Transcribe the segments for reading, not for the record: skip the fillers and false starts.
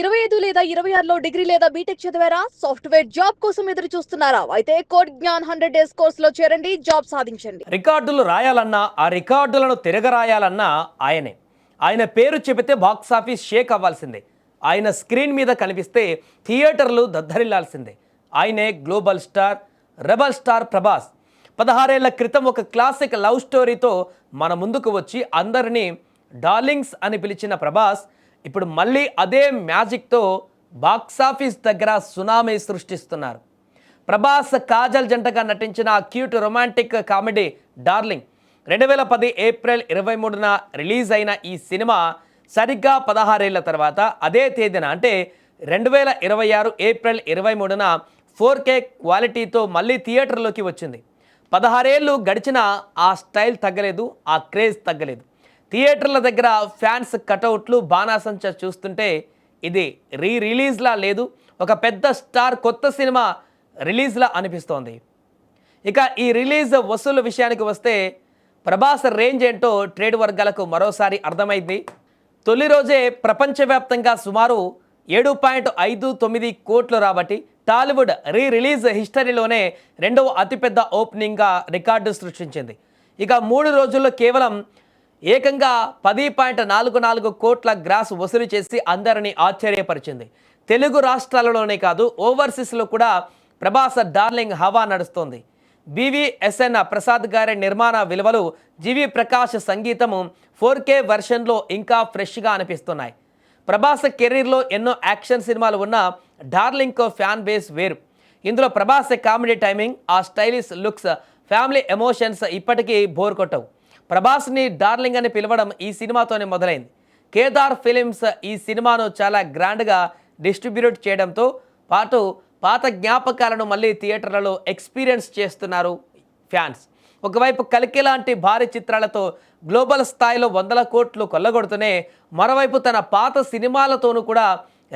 25 లేదా 26లో డిగ్రీ లేదా బీటెక్ చదివారా? సాఫ్ట్‌వేర్ జాబ్ కోసం ఎదురు చూస్తున్నారా? అయితే కోడ్ జ్ఞాన్ 100 డేస్ కోర్సులో చేరండి, జాబ్ సాధించండి. రికార్డులు రాయాలన్నా ఆ రికార్డులను తిరగరాయాలన్నా ఆయనే. ఆయన పేరు చెబితే బాక్సాఫీస్ షేక్ అవ్వాల్సిందే. ఆయన స్క్రీన్ మీద కనిపిస్తే థియేటర్లు దద్దరిల్లాల్సిందే. ఆయనే global star, rebel star Prabhas. 16 ఏళ్ల క్రితం ఒక క్లాసిక్ లవ్ స్టోరీతో మన ముందుకు వచ్చి అందరినీ డార్లింగ్స్ అని పిలిచిన ప్రభాస్ ఇప్పుడు మళ్ళీ అదే మ్యాజిక్తో బాక్సాఫీస్ దగ్గర సునామీ సృష్టిస్తున్నారు. ప్రభాస్ కాజల్ జంటగా నటించిన cute romantic comedy Darling 2010 April 23న రిలీజ్ అయిన ఈ సినిమా సరిగ్గా 16 ఏళ్ల తర్వాత అదే తేదీన అంటే 2026 ఏప్రిల్ 23న 4K క్వాలిటీతో మళ్ళీ థియేటర్లోకి వచ్చింది. 16 ఏళ్ళు గడిచినా ఆ స్టైల్ తగ్గలేదు, ఆ క్రేజ్ తగ్గలేదు. థియేటర్ల దగ్గర ఫ్యాన్స్ కటౌట్లు, బాణాసంచా చూస్తుంటే ఇది రిలీజ్లా లేదు, ఒక పెద్ద స్టార్ కొత్త సినిమా రిలీజ్లా అనిపిస్తోంది. ఇక ఈ రిలీజ్ వసూలు విషయానికి వస్తే ప్రభాస్ రేంజ్ ఏంటో ట్రేడ్ వర్గాలకు మరోసారి అర్థమైంది. తొలి రోజే ప్రపంచవ్యాప్తంగా సుమారు 7.59 కోట్లు రాబట్టి టాలీవుడ్ రిలీజ్ హిస్టరీలోనే రెండవ అతిపెద్ద ఓపెనింగ్గా రికార్డు సృష్టించింది. ఇక 3 రోజుల్లో కేవలం ఏకంగా 10.44 కోట్ల గ్రాస్ వసూలు చేసి అందరినీ ఆశ్చర్యపరిచింది. తెలుగు రాష్ట్రాలలోనే కాదు, ఓవర్సీస్లో కూడా ప్రభాస్ డార్లింగ్ హవా నడుస్తోంది. BVSN ప్రసాద్ గారి నిర్మాణ విలువలు, జీవి ప్రకాష్ సంగీతము 4K వెర్షన్లో ఇంకా ఫ్రెష్గా అనిపిస్తున్నాయి. ప్రభాస్ కెరీర్లో ఎన్నో యాక్షన్ సినిమాలు ఉన్న డార్లింగ్ ఫ్యాన్ బేస్ వేరు. ఇందులో ప్రభాస్ కామెడీ టైమింగ్, ఆ స్టైలిష్ లుక్స్, ఫ్యామిలీ ఎమోషన్స్ ఇప్పటికీ బోర్ కొట్టవు. ప్రభాస్ని డార్లింగ్ అని పిలవడం ఈ సినిమాతోనే మొదలైంది. కేదార్ ఫిలిమ్స్ ఈ సినిమాను చాలా గ్రాండ్గా డిస్ట్రిబ్యూట్ చేయడంతో పాటు పాత జ్ఞాపకాలను మళ్ళీ థియేటర్లలో ఎక్స్పీరియన్స్ చేస్తున్నారు ఫ్యాన్స్. ఒకవైపు కల్కి లాంటి భారీ చిత్రాలతో గ్లోబల్ స్థాయిలో 100 కోట్లు కొల్లగొడుతూనే మరోవైపు తన పాత సినిమాలతోనూ కూడా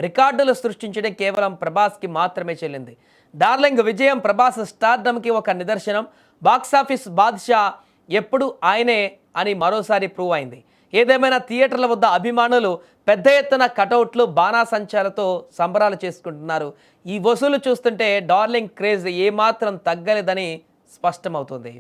రికార్డులు సృష్టించడం కేవలం ప్రభాస్కి మాత్రమే చెల్లింది. డార్లింగ్ విజయం ప్రభాస్ స్టార్డమ్కి ఒక నిదర్శనం. బాక్సాఫీస్ బాద్షా ఎప్పుడు ఆయనే అని మరోసారి ప్రూవ్ అయింది. ఏదేమైనా థియేటర్ల వద్ద అభిమానులు పెద్ద ఎత్తున కటౌట్లు, బాణాసంచాలతో సంబరాలు చేసుకుంటున్నారు. ఈ వసూలు చూస్తుంటే డార్లింగ్ క్రేజ్ ఏమాత్రం తగ్గలేదని స్పష్టమవుతుంది.